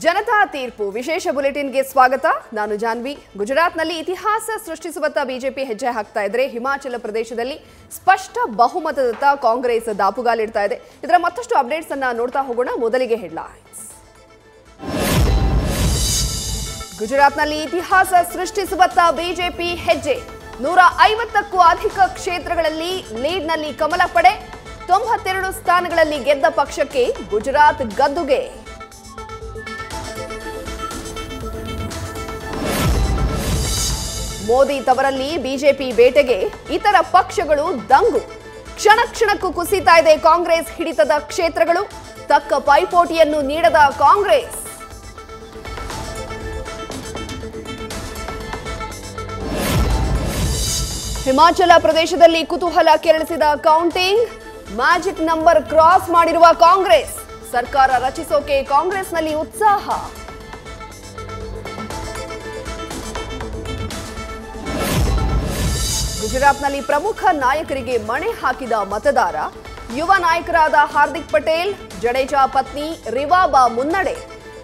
ಜನತಾ ತೀರ್ಪು ವಿಶೇಷ ಬುಲೆಟಿನ್ಗೆ ಸ್ವಾಗತ. ನಾನು ಜಾನ್ವಿ. ಗುಜರಾತ್ನಲ್ಲಿ ಇತಿಹಾಸ ಸೃಷ್ಟಿಸುವತ್ತ ಬಿಜೆಪಿ ಹೆಜ್ಜೆ ಹಾಕ್ತಾ ಇದ್ರೆ, ಹಿಮಾಚಲ ಪ್ರದೇಶದಲ್ಲಿ ಸ್ಪಷ್ಟ ಬಹುಮತದತ್ತ ಕಾಂಗ್ರೆಸ್ ದಾಪುಗಾಲಿಡ್ತಾ ಇದೆ. ಇದರ ಮತ್ತಷ್ಟು ಅಪ್ಡೇಟ್ಸ್ ಅನ್ನ ನೋಡ್ತಾ ಹೋಗೋಣ. ಮೊದಲಿಗೆ ಹೆಡ್ಲೈನ್ಸ್. ಗುಜರಾತ್ನಲ್ಲಿ ಇತಿಹಾಸ ಸೃಷ್ಟಿಸುವತ್ತ ಬಿಜೆಪಿ ಹೆಜ್ಜೆ. 150ಕ್ಕೂ ಅಧಿಕ ಕ್ಷೇತ್ರಗಳಲ್ಲಿ ಲೀಡ್ನಲ್ಲಿ ಕಮಲ ಪಡೆ. 92 ಸ್ಥಾನಗಳಲ್ಲಿ ಗೆದ್ದ ಪಕ್ಷಕ್ಕೆ ಗುಜರಾತ್ ಗದ್ದುಗೆ. ಮೋದಿ ತವರಲ್ಲಿ ಬಿಜೆಪಿ ಬೇಟೆಗೆ ಇತರ ಪಕ್ಷಗಳು ದಂಗು. ಕ್ಷಣ ಕ್ಷಣಕ್ಕೂ ಕುಸಿತಾ ಇದೆ ಕಾಂಗ್ರೆಸ್ ಹಿಡಿತದ ಕ್ಷೇತ್ರಗಳು. ತಕ್ಕ ಪೈಪೋಟಿಯನ್ನು ನೀಡದ ಕಾಂಗ್ರೆಸ್. ಹಿಮಾಚಲ ಪ್ರದೇಶದಲ್ಲಿ ಕುತೂಹಲ ಕೆರಳಿಸಿದ ಕೌಂಟಿಂಗ್. ಮ್ಯಾಜಿಕ್ ನಂಬರ್ ಕ್ರಾಸ್ ಮಾಡಿರುವ ಕಾಂಗ್ರೆಸ್. ಸರ್ಕಾರ ರಚಿಸೋಕೆ ಕಾಂಗ್ರೆಸ್ನಲ್ಲಿ ಉತ್ಸಾಹ. ಗುಜರಾತ್ನಲ್ಲಿ ಪ್ರಮುಖ ನಾಯಕರಿಗೆ ಮಣೆ ಹಾಕಿದ ಮತದಾರ. ಯುವ ನಾಯಕರಾದ ಹಾರ್ದಿಕ್ ಪಟೇಲ್, ಜಡೇಜಾ ಪತ್ನಿ ರಿವಾಬಾ ಮುನ್ನಡೆ.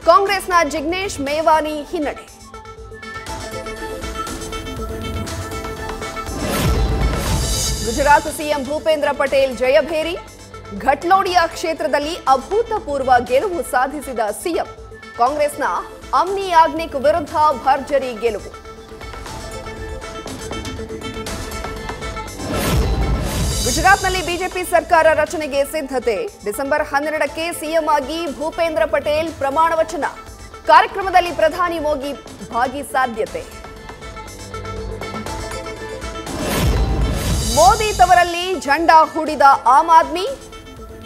ಕಾಂಗ್ರೆಸ್ನ ಜಿಗ್ನೇಶ್ ಮೇವಾನಿ ಹಿನ್ನಡೆ. ಗುಜರಾತ್ ಸಿಎಂ ಭೂಪೇಂದ್ರ ಪಟೇಲ್ ಜಯಭೇರಿ. ಘಟ್ಲೋಡಿಯಾ ಕ್ಷೇತ್ರದಲ್ಲಿ ಅಭೂತಪೂರ್ವ ಗೆಲುವು ಸಾಧಿಸಿದ ಸಿಎಂ. ಕಾಂಗ್ರೆಸ್ನ ಅಮ್ನಿ ಯಾಜ್ನಿಕ್ ವಿರುದ್ಧ ಭರ್ಜರಿ ಗೆಲುವು. ಗುಜರಾತ್ನಲ್ಲಿ ಬಿಜೆಪಿ ಸರ್ಕಾರ ರಚನೆಗೆ ಸಿದ್ಧತೆ. ಡಿಸೆಂಬರ್ 12ಕ್ಕೆ ಸಿಎಂ ಆಗಿ ಭೂಪೇಂದ್ರ ಪಟೇಲ್ ಪ್ರಮಾಣ ವಚನ. ಕಾರ್ಯಕ್ರಮದಲ್ಲಿ ಪ್ರಧಾನಿ ಮೋದಿ ಭಾಗಿ ಸಾಧ್ಯತೆ. ಮೋದಿ ತವರಲ್ಲಿ ಝಂಡಾ ಹೂಡಿದ ಆಮ್ ಆದ್ಮಿ.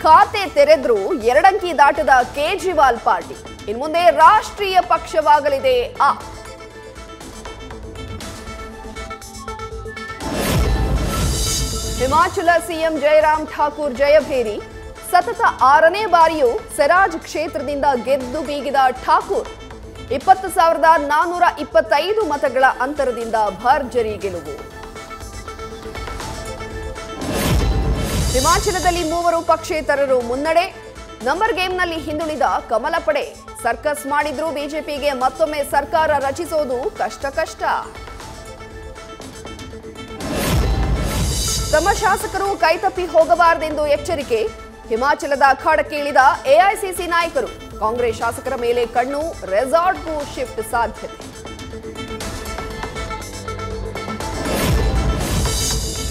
ಖಾತೆ ತೆರೆದ್ರೂ 2 ಅಂಕಿ ದಾಟದ ಕೇಜ್ರಿವಾಲ್ ಪಾರ್ಟಿ. ಇನ್ಮುಂದೆ ರಾಷ್ಟ್ರೀಯ ಪಕ್ಷವಾಗಲಿದೆ ಆಪ್. ಹಿಮಾಚಲ ಸಿಎಂ ಜಯರಾಮ್ ಠಾಕೂರ್ ಜಯಭೇರಿ. ಸತತ 6ನೇ ಬಾರಿಯೂ ಸೆರಾಜ್ ಕ್ಷೇತ್ರದಿಂದ ಗೆದ್ದು ಬೀಗಿದ ಠಾಕೂರ್. 20,425 ಮತಗಳ ಅಂತರದಿಂದ ಭರ್ಜರಿ ಗೆಲುವು. ಹಿಮಾಚಲದಲ್ಲಿ 3 ಪಕ್ಷೇತರರು ಮುನ್ನಡೆ. ನಂಬರ್ ಗೇಮ್ನಲ್ಲಿ ಹಿಂದುಳಿದ ಕಮಲ ಪಡೆ. ಸರ್ಕಸ್ ಮಾಡಿದ್ರೂ ಬಿಜೆಪಿಗೆ ಮತ್ತೊಮ್ಮೆ ಸರ್ಕಾರ ರಚಿಸೋದು ಕಷ್ಟ. ತಮ್ಮ ಶಾಸಕರು ಕೈತಪ್ಪಿ ಹೋಗಬಾರದೆಂದು ಎಚ್ಚರಿಕೆ. ಹಿಮಾಚಲದ ಅಖಾಡಕ್ಕೆ ಇಳಿದ ಎಐಸಿಸಿ ನಾಯಕರು. ಕಾಂಗ್ರೆಸ್ ಶಾಸಕರ ಮೇಲೆ ಕಣ್ಣು. ರೆಸಾರ್ಟ್ಗೂ ಶಿಫ್ಟ್ ಸಾಧ್ಯತೆ.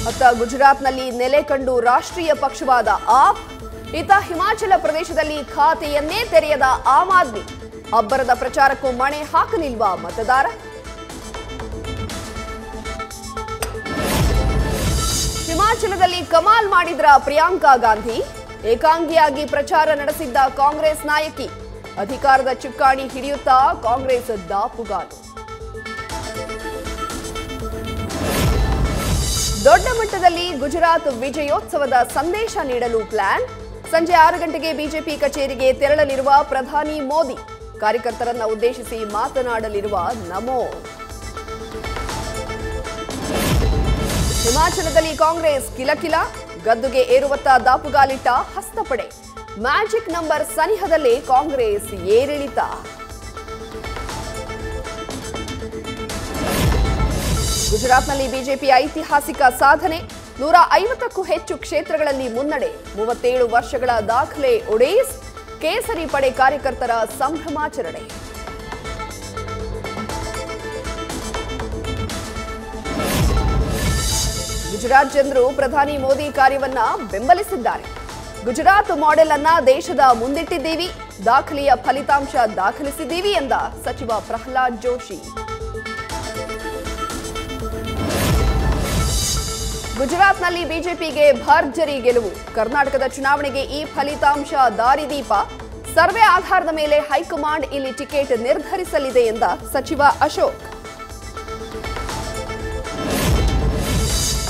ಅತ್ತ ಗುಜರಾತ್ನಲ್ಲಿ ನೆಲೆ ಕಂಡು ರಾಷ್ಟ್ರೀಯ ಪಕ್ಷವಾದ ಆಪ್. ಇತ್ತ ಹಿಮಾಚಲ ಪ್ರದೇಶದಲ್ಲಿ ಖಾತೆಯನ್ನೇ ತೆರೆಯದ ಆಮ್ ಆದ್ಮಿ. ಅಬ್ಬರದ ಪ್ರಚಾರಕ್ಕೂ ಮಣೆ ಹಾಕಲಿಲ್ವಾ ಮತದಾರ? ಹಿಮಾಚಲದಲ್ಲಿ ಕಮಾಲ್ ಮಾಡಿದ್ರ ಪ್ರಿಯಾಂಕಾ ಗಾಂಧಿ. ಏಕಾಂಗಿಯಾಗಿ ಪ್ರಚಾರ ನಡೆಸಿದ್ದ ಕಾಂಗ್ರೆಸ್ ನಾಯಕಿ. ಅಧಿಕಾರದ ಚುಕ್ಕಾಣಿ ಹಿಡಿಯುತ್ತಾ ಕಾಂಗ್ರೆಸ್ ದಾಪುಗಾಲು. ದೊಡ್ಡ ಮಟ್ಟದಲ್ಲಿ ಗುಜರಾತ್ ವಿಜಯೋತ್ಸವದ ಸಂದೇಶ ನೀಡಲು ಪ್ಲಾನ್. ಸಂಜೆ 6 ಗಂಟೆಗೆ ಬಿಜೆಪಿ ಕಚೇರಿಗೆ ತೆರಳಲಿರುವ ಪ್ರಧಾನಿ ಮೋದಿ. ಕಾರ್ಯಕರ್ತರನ್ನ ಉದ್ದೇಶಿಸಿ ಮಾತನಾಡಲಿರುವ ನಮೋ. ಹಿಮಾಚಲದಲ್ಲಿ ಕಾಂಗ್ರೆಸ್ ಕಿಲಕಿಲ. ಗದ್ದುಗೆ ಏರುವತ್ತ ದಾಪುಗಾಲಿಟ್ಟ ಹಸ್ತಪಡೆ. ಮ್ಯಾಜಿಕ್ ನಂಬರ್ ಸನಿಹದಲ್ಲೇ ಕಾಂಗ್ರೆಸ್ ಏರಿಳಿತ. ಗುಜರಾತ್ನಲ್ಲಿ ಬಿಜೆಪಿ ಐತಿಹಾಸಿಕ ಸಾಧನೆ. 150ಕ್ಕೂ ಹೆಚ್ಚು ಕ್ಷೇತ್ರಗಳಲ್ಲಿ ಮುನ್ನಡೆ. 37 ವರ್ಷಗಳ ದಾಖಲೆ ಒಡೇಸ್. ಕೇಸರಿ ಪಡೆ ಕಾರ್ಯಕರ್ತರ ಸಂಭ್ರಮಾಚರಣೆ. ಗುಜರಾತ್ ಜನರು ಪ್ರಧಾನಿ ಮೋದಿ ಕಾರ್ಯವನ್ನ ಬೆಂಬಲಿಸಿದ್ದಾರೆ. ಗುಜರಾತ್ ಮಾಡೆಲ್ ಅನ್ನ ದೇಶದ ಮುಂದಿಟ್ಟಿದ್ದೀವಿ. ದಾಖಲೆಯ ಫಲಿತಾಂಶ ದಾಖಲಿಸಿದ್ದೀವಿ ಎಂದ ಸಚಿವ ಪ್ರಹ್ಲಾದ್ ಜೋಶಿ. ಗುಜರಾತ್ನಲ್ಲಿ ಬಿಜೆಪಿಗೆ ಭರ್ಜರಿ ಗೆಲುವು. ಕರ್ನಾಟಕದ ಚುನಾವಣೆಗೆ ಈ ಫಲಿತಾಂಶ ದಾರಿದೀಪ. ಸರ್ವೆ ಆಧಾರದ ಮೇಲೆ ಹೈಕಮಾಂಡ್ ಇಲ್ಲಿ ಟಿಕೆಟ್ ನಿರ್ಧರಿಸಲಿದೆ ಎಂದ ಸಚಿವ ಅಶೋಕ್.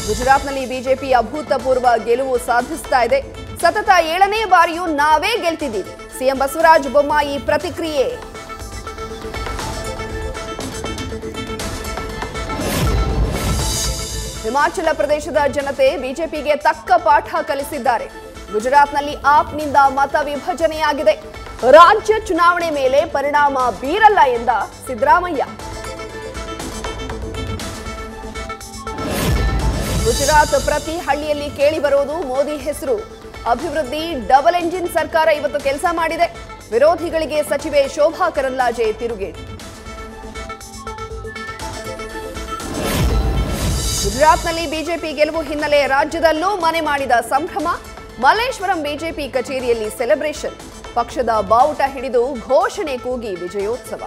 ಗುಜರಾತ್ನಲ್ಲಿ ಬಿಜೆಪಿ ಅಭೂತಪೂರ್ವ ಗೆಲುವು ಸಾಧಿಸ್ತಾ ಇದೆ. ಸತತ 7ನೇ ಬಾರಿಯೂ ನಾವೇ ಗೆಲ್ತಿದ್ದೀವಿ. ಸಿಎಂ ಬಸವರಾಜ ಬೊಮ್ಮಾಯಿ ಪ್ರತಿಕ್ರಿಯೆ. ಹಿಮಾಚಲ ಪ್ರದೇಶದ ಜನತೆ ಬಿಜೆಪಿಗೆ ತಕ್ಕ ಪಾಠ ಕಲಿಸಿದ್ದಾರೆ. ಗುಜರಾತ್ನಲ್ಲಿ ಆಪ್ನಿಂದ ಮತ ವಿಭಜನೆಯಾಗಿದೆ. ರಾಜ್ಯ ಚುನಾವಣೆ ಮೇಲೆ ಪರಿಣಾಮ ಬೀರಲ್ಲ ಎಂದ ಸಿದ್ದರಾಮಯ್ಯ. ಗುಜರಾತ್ ಪ್ರತಿ ಹಳ್ಳಿಯಲ್ಲಿ ಕೇಳಿ ಬರೋದು ಮೋದಿ ಹೆಸರು. ಅಭಿವೃದ್ಧಿ ಡಬಲ್ ಎಂಜಿನ್ ಸರ್ಕಾರ ಇವತ್ತು ಕೆಲಸ ಮಾಡಿದೆ. ವಿರೋಧಿಗಳಿಗೆ ಸಚಿವೆ ಶೋಭಾ ಕರಂದ್ಲಾಜೆ ತಿರುಗೇಟು. ಗುಜರಾತ್ನಲ್ಲಿ ಬಿಜೆಪಿ ಗೆಲುವು ಹಿನ್ನೆಲೆ ರಾಜ್ಯದಲ್ಲೂ ಮನೆ ಮಾಡಿದ ಸಂಭ್ರಮ. ಮಲ್ಲೇಶ್ವರಂ ಬಿಜೆಪಿ ಕಚೇರಿಯಲ್ಲಿ ಸೆಲೆಬ್ರೇಷನ್. ಪಕ್ಷದ ಬಾವುಟ ಹಿಡಿದು ಘೋಷಣೆ ಕೂಗಿ ವಿಜಯೋತ್ಸವ.